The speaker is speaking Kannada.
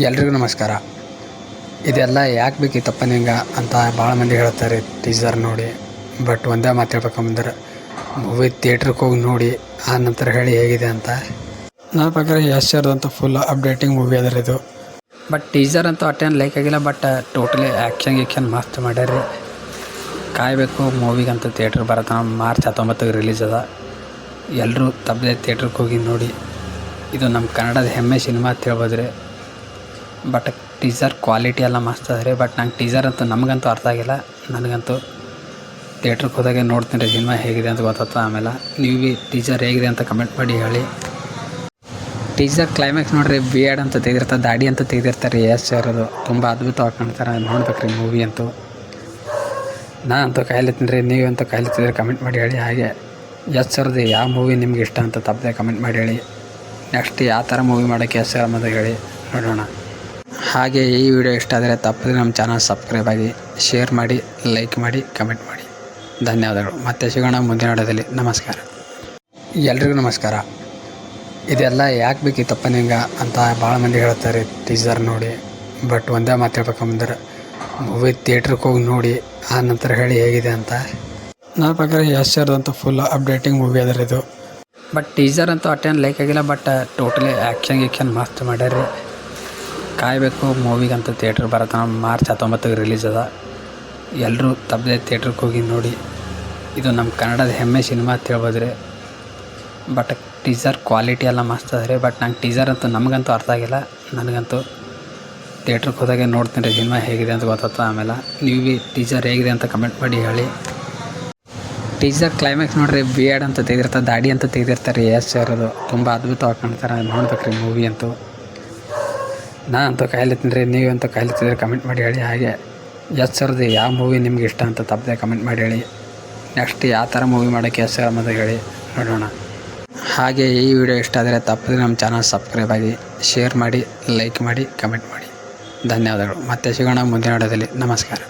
ಎಲ್ರಿಗೂ ನಮಸ್ಕಾರ. ಇದೆಲ್ಲ ಯಾಕೆ ಬೇಕಿತ್ತಪ್ಪ ನಿಂಗೆ ಅಂತ ಭಾಳ ಮಂದಿ ಹೇಳ್ತಾರೆ ಟೀಸರ್ ನೋಡಿ. ಬಟ್ ಒಂದೇ ಮಾತು ಹೇಳ್ಬೇಕಂದ್ರೆ ಮೂವಿ ಥಿಯೇಟ್ರಿಗೆ ಹೋಗಿ ನೋಡಿ ಆ ನಂತರ ಹೇಳಿ ಹೇಗಿದೆ ಅಂತ. ನನ್ನ ಪ್ರಕಾರ ಯಶ್ ಅವ್ರದಂತೂ ಫುಲ್ ಅಪ್ಡೇಟಿಂಗ್ ಮೂವಿ ಅದರ ಇದು. ಬಟ್ ಟೀಸರ್ ಅಂತೂ ಅಷ್ಟೇನು ಲೈಕ್ ಆಗಿಲ್ಲ. ಬಟ್ ಟೋಟಲಿ ಆ್ಯಕ್ಷನ್ ಮಸ್ತ್ ಮಾಡ್ಯಾರ. ಕಾಯಬೇಕು ಮೂವಿಗಂತೂ ಥಿಯೇಟ್ರಿಗೆ ಬರತ್ತ. ಮಾರ್ಚ್ 19ಗೆ ರಿಲೀಸ್ ಅದ. ಎಲ್ಲರೂ ತಪ್ಪದೆ ಥಿಯೇಟ್ರಿಗೆ ಹೋಗಿ ನೋಡಿ. ಇದು ನಮ್ಮ ಕನ್ನಡದ ಹೆಮ್ಮೆ ಸಿನಿಮಾ ಅಂತ ಹೇಳ್ಬೋದ್ರಿ. ಬಟ್ ಟೀಸರ್ ಕ್ವಾಲಿಟಿ ಎಲ್ಲ ಮಸ್ತ್ ಅದ ರೀ. ಬಟ್ ನಂಗೆ ಟೀಸರ್ ಅಂತೂ ನಮಗಂತೂ ಅರ್ಥ ಆಗಿಲ್ಲ. ನನಗಂತೂ ಥಿಯೇಟ್ರಿಗೆ ಹೋದಾಗೆ ನೋಡ್ತೀನಿ ರೀ ಸಿನಿಮಾ ಹೇಗಿದೆ ಅಂತ ಗೊತ್ತಾಗ್ತದೆ. ಆಮೇಲೆ ನೀವು ಭೀ ಟೀಸರ್ ಹೇಗಿದೆ ಅಂತ ಕಮೆಂಟ್ ಮಾಡಿ ಹೇಳಿ. ಟೀಸರ್ ಕ್ಲೈಮ್ಯಾಕ್ಸ್ ನೋಡ್ರಿ, ಬಿಯರ್ಡ್ ಅಂತ ತೆಗೆದಿರ್ತಾರೆ, ದಾಡಿ ಅಂತ ತೆಗೆದಿರ್ತಾರೆ. ಯಶ್ ಅವರದು ತುಂಬ ಅದ್ಭುತವಾಗಿ ಕಾಣ್ತಾರೆ. ನೋಡ್ಬೇಕು ರೀ ಮೂವಿ ಅಂತೂ. ನಾ ಅಂತೂ ಕಾಯ್ಲತ್ತೀನಿ ರೀ. ನೀವಂತೂ ಕಾಯ್ಲತ್ತಿದ್ರೆ ಕಮೆಂಟ್ ಮಾಡಿ ಹೇಳಿ. ಹಾಗೆ ಯಶ್ ಅವ್ರದ್ದು ಯಾವ ಮೂವಿ ನಿಮ್ಗೆ ಇಷ್ಟ ಅಂತ ತಪ್ಪದೆ ಕಮೆಂಟ್ ಮಾಡಿ ಹೇಳಿ. ನೆಕ್ಸ್ಟ್ ಯಾವ ಥರ ಮೂವಿ ಮಾಡೋಕ್ಕೆ ಯಶ್ ಅವ್ರ ಅಂತ ಹೇಳಿ ನೋಡೋಣ. ಹಾಗೆ ಈ ವಿಡಿಯೋ ಇಷ್ಟ ಆದರೆ ತಪ್ಪದೆ ನಮ್ಮ ಚಾನಲ್ ಸಬ್ಸ್ಕ್ರೈಬ್ ಆಗಿ, ಶೇರ್ ಮಾಡಿ, ಲೈಕ್ ಮಾಡಿ, ಕಮೆಂಟ್ ಮಾಡಿ. ಧನ್ಯವಾದಗಳು. ಮತ್ತೆ ಸಿಗೋಣ ಮುಂದಿನ ವಿಡಿಯೋದಲ್ಲಿ. ನಮಸ್ಕಾರ. ಎಲ್ರಿಗೂ ನಮಸ್ಕಾರ. ಇದೆಲ್ಲ ಯಾಕೆ ಬೇಕಿತ್ತಪ್ಪ ನಿಂಗೆ ಅಂತ ಭಾಳ ಮಂದಿ ಹೇಳ್ತಾರೆ ಟೀಸರ್ ನೋಡಿ. ಬಟ್ ಒಂದೇ ಮಾತು ಹೇಳ್ಬೇಕಂದ್ರೆ ಮೂವಿ ಥಿಯೇಟ್ರಿಗೆ ಹೋಗಿ ನೋಡಿ ಆ ನಂತರ ಹೇಳಿ ಹೇಗಿದೆ ಅಂತ. ನನ್ನ ಪ್ರಕಾರ ಯಶ್ ಅವ್ರದಂತೂ ಫುಲ್ ಅಪ್ಡೇಟಿಂಗ್ ಮೂವಿ ಅದರ ಇದು. ಬಟ್ ಟೀಸರ್ ಅಂತೂ ಅಷ್ಟೇನು ಲೈಕ್ ಆಗಿಲ್ಲ. ಬಟ್ ಟೋಟಲಿ ಆ್ಯಕ್ಷನ್ ಮಸ್ತ್ ಮಾಡ್ಯಾರ. ಕಾಯಬೇಕು ಮೂವಿಗಂತೂ ಥಿಯೇಟ್ರಿಗೆ ಬರತ್ತ. ಮಾರ್ಚ್ 19ಗೆ ರಿಲೀಸ್ ಅದ. ಎಲ್ಲರೂ ತಪ್ಪದೆ ಥಿಯೇಟ್ರಿಗೆ ಹೋಗಿ ನೋಡಿ. ಇದು ನಮ್ಮ ಕನ್ನಡದ ಹೆಮ್ಮೆ ಸಿನಿಮಾ ಅಂತ ಹೇಳ್ಬೋದ್ರಿ. ಬಟ್ ಟೀಸರ್ ಕ್ವಾಲಿಟಿ ಎಲ್ಲ ಮಸ್ತ್ ಅದ ರೀ. ಬಟ್ ನಂಗೆ ಟೀಸರ್ ಅಂತೂ ನಮಗಂತೂ ಅರ್ಥ ಆಗಿಲ್ಲ. ನನಗಂತೂ ಥಿಯೇಟ್ರಿಗೆ ಹೋದಾಗೆ ನೋಡ್ತೀನಿ ರೀ ಸಿನಿಮಾ ಹೇಗಿದೆ ಅಂತ ಗೊತ್ತಾಗ್ತದೆ. ಆಮೇಲೆ ನೀವು ಭೀ ಟೀಸರ್ ಹೇಗಿದೆ ಅಂತ ಕಮೆಂಟ್ ಮಾಡಿ ಹೇಳಿ. ಟೀಸರ್ ಕ್ಲೈಮ್ಯಾಕ್ಸ್ ನೋಡ್ರಿ, ಬಿಯರ್ಡ್ ಅಂತ ತೆಗೆದಿರ್ತಾರೆ, ದಾಡಿ ಅಂತ ತೆಗೆದಿರ್ತಾರೆ. ಯಶ್ ಅವರದು ತುಂಬ ಅದ್ಭುತವಾಗಿ ಕಾಣ್ತಾರೆ. ನೋಡ್ಬೇಕು ರೀ ಮೂವಿ ಅಂತೂ. ನಾ ಅಂತೂ ಕಾಯ್ಲತ್ತೀನಿ ರೀ. ನೀವಂತೂ ಕಾಯ್ಲತ್ತಿದ್ರೆ ಕಮೆಂಟ್ ಮಾಡಿ ಹೇಳಿ. ಹಾಗೆ ಯಶ್ ಅವ್ರದ್ದು ಯಾವ ಮೂವಿ ನಿಮ್ಗೆ ಇಷ್ಟ ಅಂತ ತಪ್ಪದೆ ಕಮೆಂಟ್ ಮಾಡಿ ಹೇಳಿ. ನೆಕ್ಸ್ಟ್ ಯಾವ ಥರ ಮೂವಿ ಮಾಡೋಕ್ಕೆ ಯಶ್ ಅವ್ರ ಅಂತ ಹೇಳಿ ನೋಡೋಣ. ಹಾಗೆ ಈ ವಿಡಿಯೋ ಇಷ್ಟ ಆದರೆ ತಪ್ಪದೆ ನಮ್ಮ ಚಾನಲ್ ಸಬ್ಸ್ಕ್ರೈಬ್ ಆಗಿ, ಶೇರ್ ಮಾಡಿ, ಲೈಕ್ ಮಾಡಿ, ಕಮೆಂಟ್ ಮಾಡಿ. ಧನ್ಯವಾದಗಳು. ಮತ್ತೆ ಸಿಗೋಣ ಮುಂದಿನ ವಿಡಿಯೋದಲ್ಲಿ. ನಮಸ್ಕಾರ.